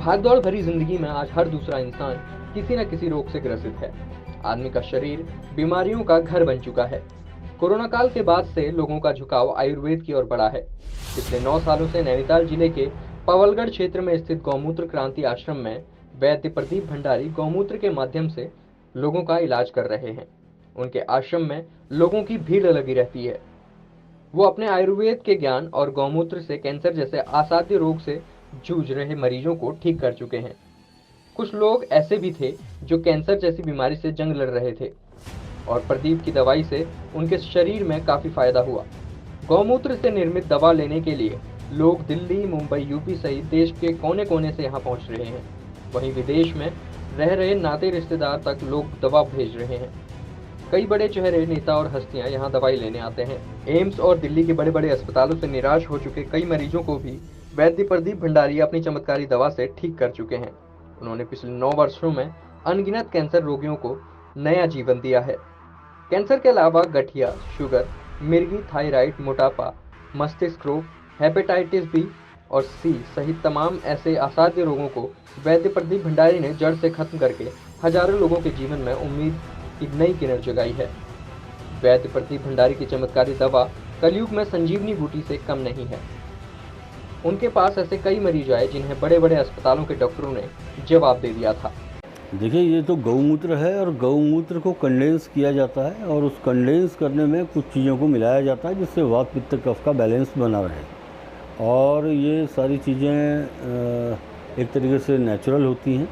भागदौड़ भरी जिंदगी में आज हर दूसरा इंसान किसी न किसी रोग से ग्रसित है। आदमी का शरीर बीमारियों का घर बन चुका है। कोरोना काल के बाद से लोगों का झुकाव आयुर्वेद की ओर बढ़ा है। पिछले 9 सालों से नैनीताल जिले के पवलगढ़ क्षेत्र में स्थित गौमूत्र क्रांति आश्रम में वैद्य प्रदीप भंडारी गौमूत्र के माध्यम से लोगों का इलाज कर रहे हैं। उनके आश्रम में लोगों की भीड़ लगी रहती है। वो अपने आयुर्वेद के ज्ञान और गौमूत्र से कैंसर जैसे असाध्य रोग से जूझ रहे मरीजों को ठीक कर चुके हैं। कुछ लोग ऐसे भी थे जो कैंसर जैसी बीमारी से जंग लड़ रहे थे और प्रदीप की दवाई से उनके शरीर में काफी फायदा हुआ। गौमूत्र से निर्मित दवा लेने के लिए लोग दिल्ली, मुंबई, यूपी सहित देश के कोने कोने से यहाँ पहुँच रहे हैं। वहीं विदेश में रह रहे नाते रिश्तेदार तक लोग दवा भेज रहे हैं। कई बड़े चेहरे, नेता और हस्तियां यहाँ दवाई लेने आते हैं। एम्स और दिल्ली के बड़े बड़े अस्पतालों से निराश हो चुके कई मरीजों को भी वैद्य प्रदीप भंडारी अपनी चमत्कारी दवा से ठीक कर चुके हैं। उन्होंने पिछले 9 वर्षों में अनगिनत कैंसर रोगियों को नया जीवन दिया है। कैंसर के अलावा गठिया, शुगर, मिर्गी, थायराइड, मोटापा, मस्तिष्क रोग, हेपेटाइटिस बी और सी सहित तमाम ऐसे असाध्य रोगों को वैद्य प्रदीप भंडारी ने जड़ से खत्म करके हजारों लोगों के जीवन में उम्मीद की नई किरण जगाई है। वैद्य प्रदीप भंडारी की चमत्कारी दवा कलयुग में संजीवनी बूटी से कम नहीं है। उनके पास ऐसे कई मरीज आए जिन्हें बड़े बड़े अस्पतालों के डॉक्टरों ने जवाब दे दिया था। देखिए, ये तो गौमूत्र है और गौमूत्र को कंडेंस किया जाता है और उस कंडेंस करने में कुछ चीज़ों को मिलाया जाता है जिससे वात, पित्त, कफ का बैलेंस बना रहे। और ये सारी चीज़ें एक तरीके से नेचुरल होती हैं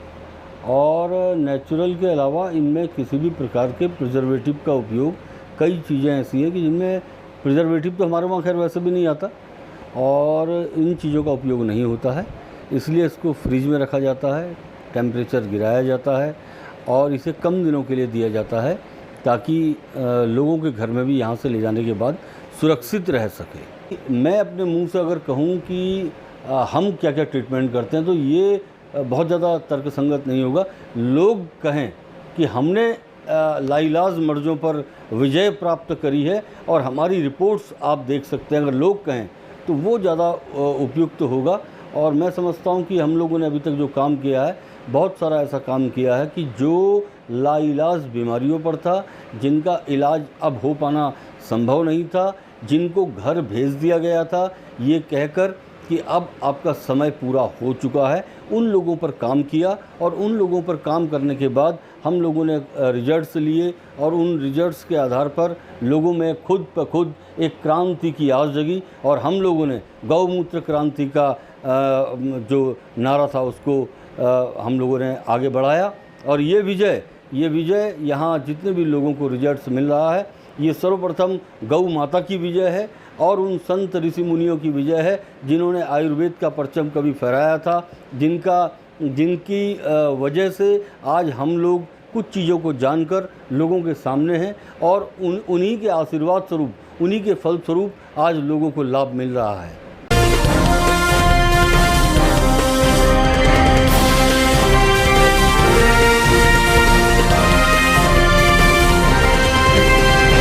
और नेचुरल के अलावा इनमें किसी भी प्रकार के प्रिजर्वेटिव का उपयोग, कई चीज़ें ऐसी हैं कि जिनमें प्रिजर्वेटिव तो हमारे वहाँ खैर वैसे भी नहीं आता और इन चीज़ों का उपयोग नहीं होता है। इसलिए इसको फ्रिज में रखा जाता है, टेम्परेचर गिराया जाता है और इसे कम दिनों के लिए दिया जाता है ताकि लोगों के घर में भी यहाँ से ले जाने के बाद सुरक्षित रह सके। मैं अपने मुंह से अगर कहूँ कि हम क्या क्या ट्रीटमेंट करते हैं तो ये बहुत ज़्यादा तर्कसंगत नहीं होगा। लोग कहें कि हमने लाइलाज मर्ज़ों पर विजय प्राप्त करी है और हमारी रिपोर्ट्स आप देख सकते हैं, अगर लोग कहें तो वो ज़्यादा उपयुक्त होगा। और मैं समझता हूँ कि हम लोगों ने अभी तक जो काम किया है, बहुत सारा ऐसा काम किया है कि जो लाइलाज बीमारियों पर था, जिनका इलाज अब हो पाना संभव नहीं था, जिनको घर भेज दिया गया था ये कहकर कि अब आपका समय पूरा हो चुका है, उन लोगों पर काम किया और उन लोगों पर काम करने के बाद हम लोगों ने रिजल्ट्स लिए और उन रिजल्ट्स के आधार पर लोगों में खुद ब खुद एक क्रांति की आस जगी और हम लोगों ने गौमूत्र क्रांति का जो नारा था उसको हम लोगों ने आगे बढ़ाया। और ये विजय यहाँ जितने भी लोगों को रिजल्ट्स मिल रहा है, ये सर्वप्रथम गौ माता की विजय है और उन संत ऋषि मुनियों की विजय है जिन्होंने आयुर्वेद का परचम कभी फहराया था, जिनकी वजह से आज हम लोग कुछ चीज़ों को जानकर लोगों के सामने हैं और उन्हीं के आशीर्वाद स्वरूप, उन्हीं के फल स्वरूप आज लोगों को लाभ मिल रहा है।